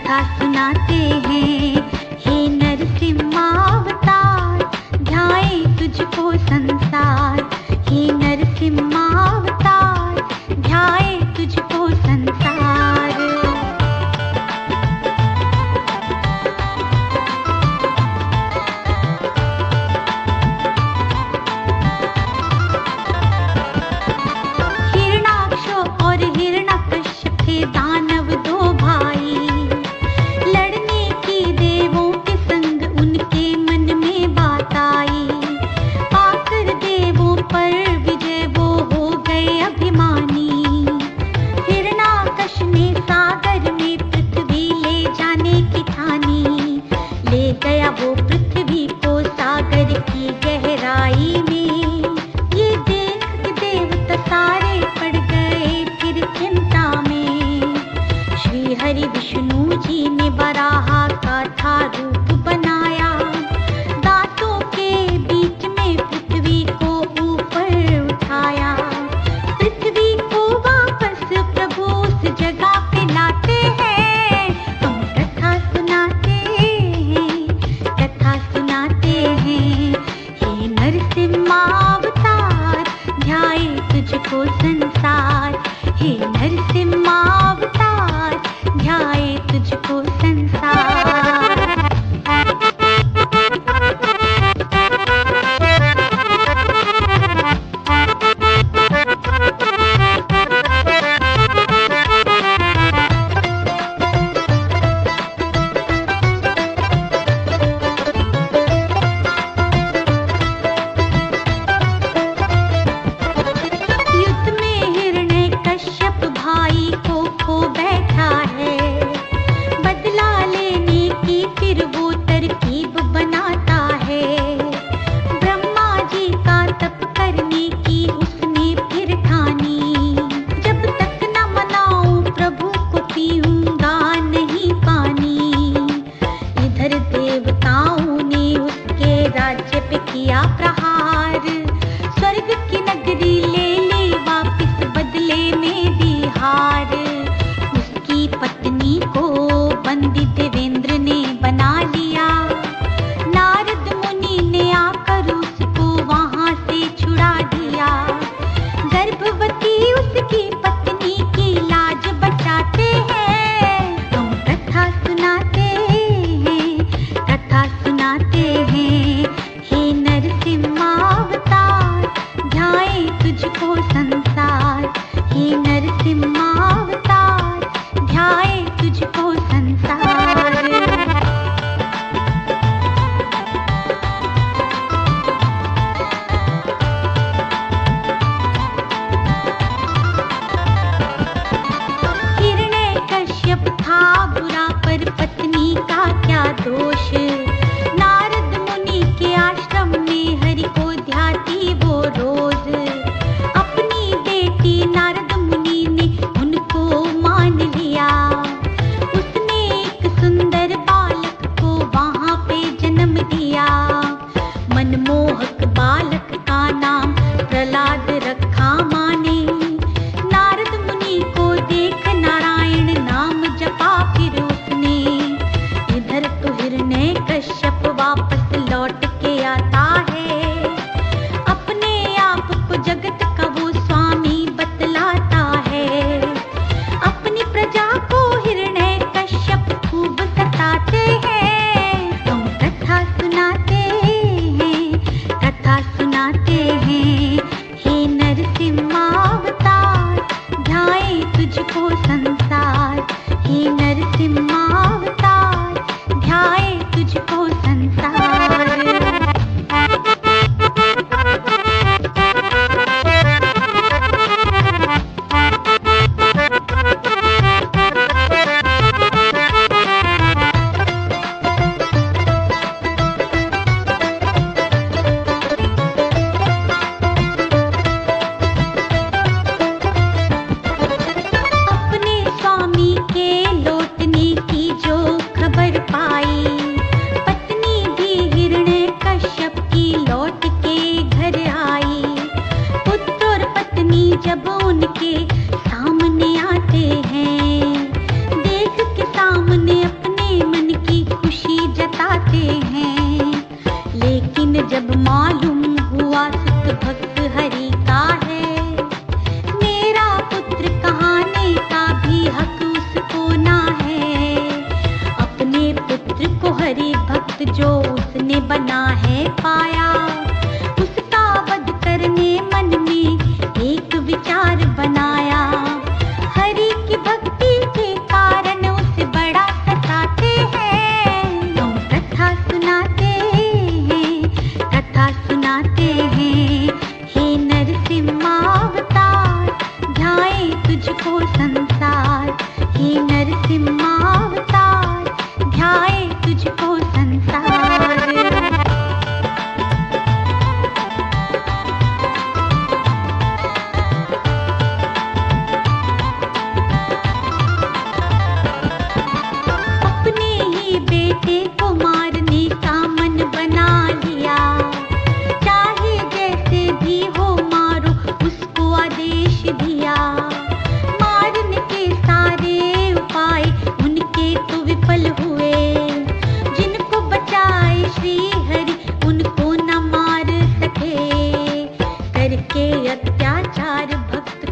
कथा सुनाते हैं। हे नरसिम्हावतार, ध्याए तुझको संसार। हे नरसिम्हावतार, ध्याए तुझको संसार। हिरणाक्ष और हिरण्यकश्यप थे दानव दो भाई। लड़ने की देवों के संग उनके मन में बात आई। पाकर देवों पर विजय वो हो गए अभिमानी। हिरणाकश ने सागर में पृथ्वी ले जाने की ठानी। ले गया वो पृथ्वी को सागर की गहराई में। ये देख के देवता सारे पड़ गए फिर चिंता में। श्री हरि विष्णु जी ने वराहा का था रूप बनाया। दांतों के बीच में पृथ्वी को ऊपर उठाया। पृथ्वी को वापस प्रभु उस जगह पे लाते हैं। हम कथा सुनाते हैं, कथा सुनाते हैं। हे नरसिम्हावतार, ध्याए तुझको संसार। हे नरसिम्हावतार, ध्याए तुझको संसार। युद्ध में हिरण्यकश्यप भाई को खो बैठा है। बदला लेने की फिर वो तरकीब बनाता है। ब्रह्मा जी का तप करने की उसने फिर ठानी। जब तक न मनाऊं प्रभु को पीऊंगा नहीं पानी। इधर देवताओं ने उसके राज्य पे किया प्रहार। स्वर्ग की नगरी ले ली वापिस बदले में दी हार। उसकी पत्नी को बंदी देवेंद्र ने बना लिया। नारद मुनि ने आकर उसको वहां से छुड़ा दिया। गर्भवती उसकी पत्नी की लाज बचाते हैं। हम कथा सुनाते हैं, कथा सुनाते हैं। हे नरसिम्हावतार, ध्याए तुझको संसार। हे नरसिम्हावतार, ध्याए तुझको संसार। हिरण्यकश्यप था बुरा पर पत्नी का क्या दोष। नारद मुनि के आश्रम में हरि को ध्याती वो रोज। अपनी बेटी नारद मुनि ने उनको मान लिया। उसने एक सुंदर बालक को वहां पे जन्म दिया। मनमोहक बालक का नाम प्रहलाद रखा माने। नारद मुनि को देख नारायण नाम जपा फिर उसने। इधर तो हिरण्यकश्यप वापस लौट के आता है। अपने आप को जगत का वो स्वामी बतलाता है। अपनी प्रजा को हिरण्यकश्यप खूब सताते हैं। हम कथा सुनाते हैं, कथा सुनाते हैं। हे नरसिम्हावतार, ध्याए तुझको संसार। हे नरसिम्हावतार, ध्याए तुझको संसार। अपने स्वामी के लौटने की जो खबर पाई। पत्नी भी हिरण्यकश्यप की लौट के घर आई। पुत्र और पत्नी जब उनके सामने आते हैं। देख के सामने बना है पाया। उसका वध करने मन में एक विचार बनाया। हरि की भक्ति के कारण उसे बड़ा सताते हैं। हम कथा सुनाते हैं, कथा सुनाते हैं। हे नरसिम्हावतार, ध्याए तुझको संसार। हे नरसिम्हावतार, ध्याए तुझको संसार। अपने ही बेटे को मारने का मन बना लिया। चाहे जैसे भी हो मारो, उसको आदेश दिया। मारने के सारे उपाय उनके तो विफल हुए। जिनको बचाए श्री हरि, उनको न मार सके। करके अत्याचार भक्त